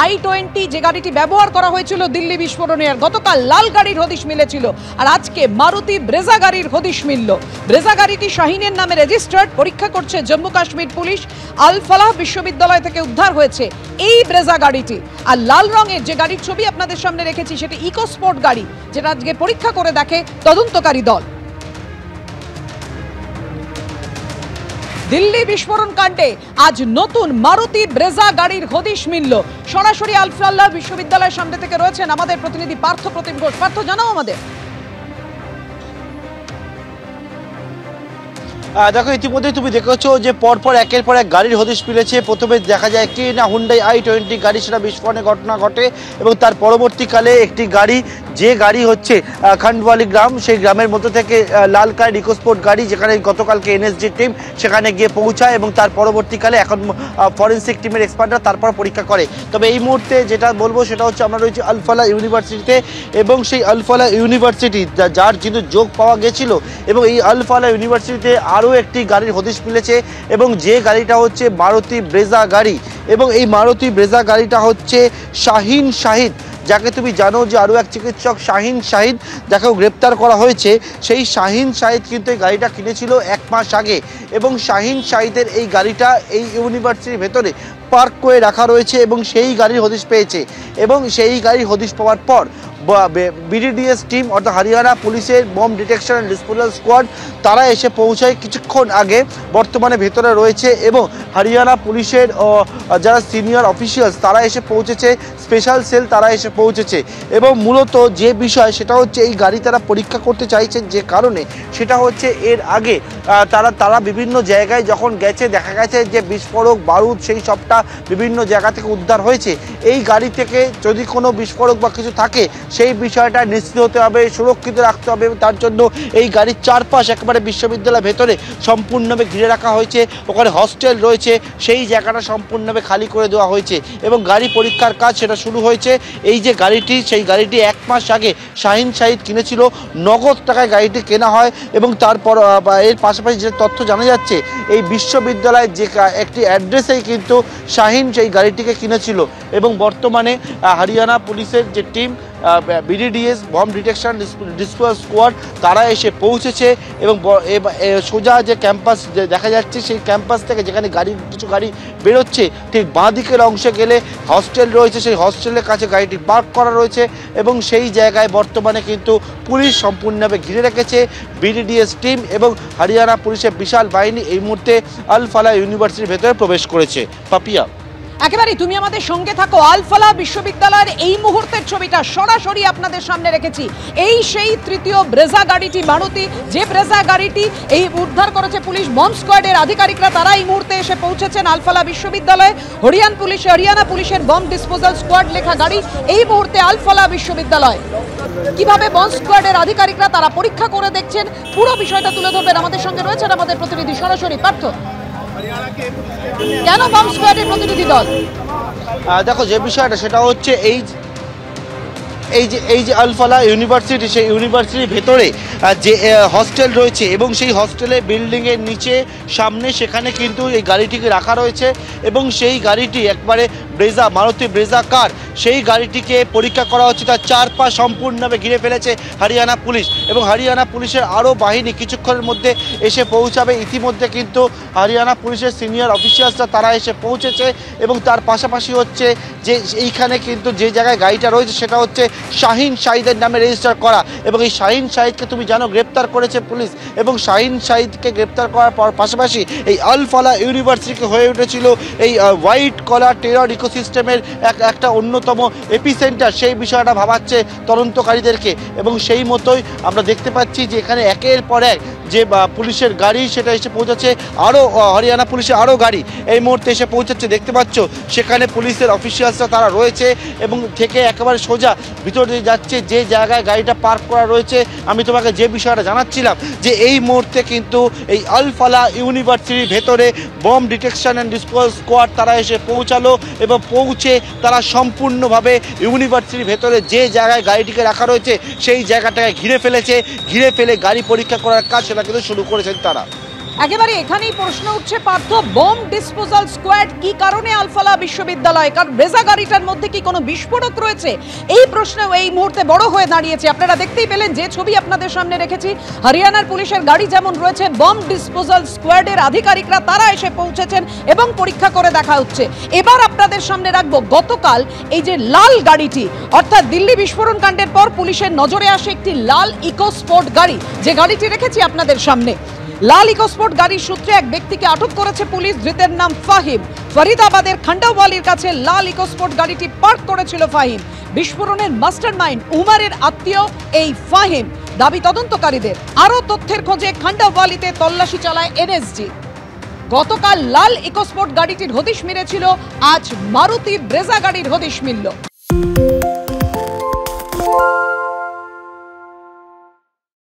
i20 যে গাড়িটি ব্যবহার করা হয়েছিল দিল্লি বিস্ফোরণের, গতকাল লাল গাড়ির হদিশ মিলেছিল আর আজকে মারুতি ব্রেজা গাড়ির হদিশ মিলল। ব্রেজা গাড়িটি শাহিনের নামে রেজিস্টার্ড, পরীক্ষা করছে জম্মু কাশ্মীর পুলিশ। আল ফালাহ বিশ্ববিদ্যালয় থেকে উদ্ধার হয়েছে এই ব্রেজা গাড়িটি। আর লাল রঙের যে গাড়ির ছবি আপনাদের সামনে রেখেছি সেটি ইকো স্পোর্ট গাড়ি, যেটা আজকে পরীক্ষা করে দেখে তদন্তকারী দল। দিল্লি বিস্ফোরণ কাণ্ডে আজ নতুন মারুতি ব্রেজা গাড়ির হদিশ মিলল। সরাসরি আল ফালাহ বিশ্ববিদ্যালয়ের সামনে থেকে রয়েছেন আমাদের প্রতিনিধি পার্থ প্রতিম ঘোষ। পার্থ, জানাও আমাদের। দেখো, ইতিমধ্যে তুমি দেখেছো যে পরপর একের পর এক গাড়ির হদিশ মিলেছে। প্রথমে দেখা যায় একটি না হুন্ডাই i20 গাড়ি, সেটা বিস্ফোরণের ঘটনা ঘটে এবং তার পরবর্তীকালে একটি গাড়ি, যে গাড়ি হচ্ছে খান্ডওয়ালি গ্রাম, সেই গ্রামের মধ্যে থেকে লাল কালার ইকোস্পোর্ট গাড়ি, যেখানে গতকালকে এনএসজি টিম সেখানে গিয়ে পৌঁছায় এবং তার পরবর্তীকালে এখন ফরেন্সিক টিমের এক্সপার্টরা তারপর পরীক্ষা করে। তবে এই মুহূর্তে যেটা বলবো সেটা হচ্ছে আমরা রয়েছি আল ফালাহ ইউনিভার্সিটিতে এবং সেই আল ফালাহ ইউনিভার্সিটি যার কিন্তু যোগ পাওয়া গেছিল এবং এই আল ফালাহ ইউনিভার্সিটিতে আরও একটি গাড়ির হদিশ মিলেছে এবং যে গাড়িটা হচ্ছে মারুতি ব্রেজা গাড়ি এবং এই মারুতি ব্রেজা গাড়িটা হচ্ছে শাহিন শাহিদ, যাকে তুমি জানো যে আরও এক চিকিৎসক শাহিন শাহিদ যাকেও গ্রেপ্তার করা হয়েছে। সেই শাহিন শাহিদ কিন্তু এই গাড়িটা কিনেছিল 1 মাস আগে এবং শাহিন শাহিদের এই গাড়িটা এই ইউনিভার্সিটির ভেতরে পার্ক করে রাখা রয়েছে এবং সেই গাড়ির হদিশ পেয়েছে এবং সেই গাড়ির হদিশ পাওয়ার পর বিডিডিএস টিম অর্থাৎ হরিয়ানা পুলিশের bomb detection and disposal squad তারা এসে পৌঁছায় কিছুক্ষণ আগে, বর্তমানে ভেতরে রয়েছে এবং হরিয়ানা পুলিশের যারা সিনিয়র অফিসিয়ালস তারা এসে পৌঁছেছে, স্পেশাল সেল তারা এসে পৌঁছেছে এবং মূলত যে বিষয় সেটা হচ্ছে এই গাড়ি তারা পরীক্ষা করতে চাইছেন, যে কারণে সেটা হচ্ছে এর আগে তারা বিভিন্ন জায়গায় যখন গেছে দেখা গেছে যে বিস্ফোরক বারুদ সেই সবটা বিভিন্ন জায়গা থেকে উদ্ধার হয়েছে। এই গাড়ি থেকে যদি কোনো বিস্ফোরক বা কিছু থাকে সেই বিষয়টা নিশ্চিত হতে হবে, সুরক্ষিত রাখতে হবে। তার জন্য এই গাড়ির চারপাশ একেবারে বিশ্ববিদ্যালয়ের ভেতরে সম্পূর্ণভাবে ঘিরে রাখা হয়েছে। ওখানে হস্টেল রয়েছে, সেই জায়গাটা সম্পূর্ণভাবে খালি করে দেওয়া হয়েছে এবং গাড়ি পরীক্ষার কাজ সেটা শুরু হয়েছে। এই যে গাড়িটি, সেই গাড়িটি 1 মাস আগে শাহিন শাহিদ কিনেছিল, নগদ টাকায় গাড়িটি কেনা হয় এবং তারপর এর পাশাপাশি যে তথ্য জানা যাচ্ছে এই বিশ্ববিদ্যালয়ের যে একটি অ্যাড্রেসেই কিন্তু শাহিন সেই গাড়িটিকে কিনেছিল এবং বর্তমানে হরিয়ানা পুলিশের যে team BDDS bomb detection disposal squad তারা এসে পৌঁছেছে এবং সোজা যে ক্যাম্পাস দেখা যাচ্ছে সেই ক্যাম্পাস থেকে যেখানে কিছু গাড়ি বেরোচ্ছে ঠিক বাঁ দিকের অংশে গেলে হস্টেল রয়েছে, সেই হস্টেলের কাছে গাড়িটি পার্ক করা রয়েছে এবং সেই জায়গায় বর্তমানে কিন্তু পুলিশ সম্পূর্ণভাবে ঘিরে রেখেছে। বিডিডিএস টিম এবং হরিয়ানা পুলিশের বিশাল বাহিনী এই মুহূর্তে আল ফালাহ ইউনিভার্সিটির ভেতরে প্রবেশ করেছে। পাপিয়া, একেবারে তুমি আমাদের সঙ্গে থাকো। আল ফালাহ বিশ্ববিদ্যালয়ের এই মুহূর্তের ছবিটা সরাসরি আপনাদের সামনে রেখেছি। এই সেই তৃতীয় ব্রেজা গাড়িটি মারুতি, যে ব্রেজা গাড়িটি এই উদ্ধার করেছে পুলিশ বম স্কোয়াডের আধিকারিকরা, তারা এই মুহূর্তে এসে পৌঁছেছেন আল ফালাহ বিশ্ববিদ্যালয়ে। হরিয়ানা পুলিশের বম ডিসপোজাল স্কোয়াড লেখা গাড়ি এই মুহূর্তে আল ফালাহ বিশ্ববিদ্যালয়। কিভাবে বম স্কোয়াডের আধিকারিকরা তারা পরীক্ষা করে দেখছেন, পুরো বিষয়টা তুলে ধরবেন। আমাদের সঙ্গে রয়েছেন আমাদের প্রতিনিধি সরাসরি পার্থ। কেন বম স্কোয়াডের প্রতিনিধি দল? দেখো, যে বিষয়টা সেটা হচ্ছে এই যে আল ফালাহ ইউনিভার্সিটি, সেই ইউনিভার্সিটির ভেতরে যে হস্টেল রয়েছে এবং সেই হস্টেলের বিল্ডিংয়ের নিচে সামনে সেখানে কিন্তু এই গাড়িটিকে রাখা রয়েছে এবং সেই গাড়িটি একবারে মারুতি ব্রেজা কার, সেই গাড়িটিকে পরীক্ষা করা হচ্ছে। তার চারপাশ সম্পূর্ণভাবে ঘিরে ফেলেছে হরিয়ানা পুলিশ এবং হরিয়ানা পুলিশের আরও বাহিনী কিছুক্ষণের মধ্যে এসে পৌঁছাবে। ইতিমধ্যে কিন্তু হরিয়ানা পুলিশের সিনিয়র অফিসার্সরা তারা এসে পৌঁছেছে এবং তার পাশাপাশি হচ্ছে যে এইখানে কিন্তু যে জায়গায় গাড়িটা রয়েছে সেটা হচ্ছে শাহিন শাহিদের নামে রেজিস্টার করা এবং এই শাহিন শাহিদকে তুমি জানো গ্রেপ্তার করেছে পুলিশ এবং শাহিন শাহিদকে গ্রেপ্তার করার পর পাশাপাশি এই আল ফালাহ ইউনিভার্সিটি হয়ে উঠেছিল এই হোয়াইট কলার টেরর ইকোসিস্টেমের একটা অন্যতম এপিসেন্টার। সেই বিষয়টা ভাবাচ্ছে তদন্তকারীদেরকে এবং সেই মতোই আমরা দেখতে পাচ্ছি যে এখানে একের পর এক যে পুলিশের গাড়ি সেটা এসে পৌঁছাচ্ছে, আরও হরিয়ানা পুলিশের আরও গাড়ি এই মুহূর্তে এসে পৌঁছাচ্ছে। দেখতে পাচ্ছ সেখানে পুলিশের অফিসিয়ালসরা তারা রয়েছে এবং থেকে একেবারে সোজা ভিতর দিয়ে যাচ্ছে যে জায়গায় গাড়িটা পার্ক করা রয়েছে। আমি তোমাকে যে বিষয়টা জানাচ্ছিলাম যে এই মুহূর্তে কিন্তু এই আল ফালাহ ইউনিভার্সিটির ভেতরে bomb detection and disposal squad তারা এসে পৌঁছালো এবং পৌঁছে তারা সম্পূর্ণভাবে ইউনিভার্সিটির ভেতরে যে জায়গায় গাড়িটিকে রাখা রয়েছে সেই জায়গাটাকে ঘিরে ফেলে গাড়ি পরীক্ষা করার কাজ সেটা কিন্তু শুরু করেছেন তারা। একেবারে এখানেই প্রশ্ন উঠছে পার্থ, বোম ডিসপোজাল স্কোয়াড কি কারণে আলফালা বিশ্ববিদ্যালয়, কারণ ব্রেজা গাড়িটার মধ্যে কি কোনো বিস্ফোরক রয়েছে? এই প্রশ্ন এই মুহূর্তে বড় হয়ে দাঁড়িয়েছে। আপনারা দেখতেই পেলেন যে ছবি আপনাদের সামনে রেখেছি, হরিয়ানার পুলিশের গাড়ি যেমন রয়েছে, বোম ডিসপোজাল স্কোয়াডের আধিকারিকরা তারা এসে পৌঁছেছেন এবং পরীক্ষা করে দেখা হচ্ছে। এবার আপনাদের সামনে রাখবো গতকাল এই যে লাল গাড়িটি, অর্থাৎ দিল্লি বিস্ফোরণ কাণ্ডের পর পুলিশের নজরে আসে একটি লাল ইকোস্পোর্ট গাড়ি, যে গাড়িটি রেখেছি আপনাদের সামনে। লাল ইকোস্পোর্ট গাড়ির সূত্রে এক ব্যক্তিকে আটক করেছে পুলিশ, ধৃতের নাম ফাহিম। ফরিদাবাদের খান্ডাওয়ালির কাছে লাল ইকোস্পোর্ট গাড়িটি পার্ক করেছিল ফাহিম। বিস্ফোরণের মাস্টারমাইন্ড উমারের আত্মীয় এই ফাহিম। দাবি তদন্তকারীদের, আরো তথ্যের খোঁজে খান্ডাওয়ালিতে তল্লাশি চালায় এনএসজি। গতকাল লাল ইকোস্পোর্ট গাড়িটির হদিশ মিলেছিল, আজ মারুতি ব্রেজা গাড়ির হদিশ মিলল।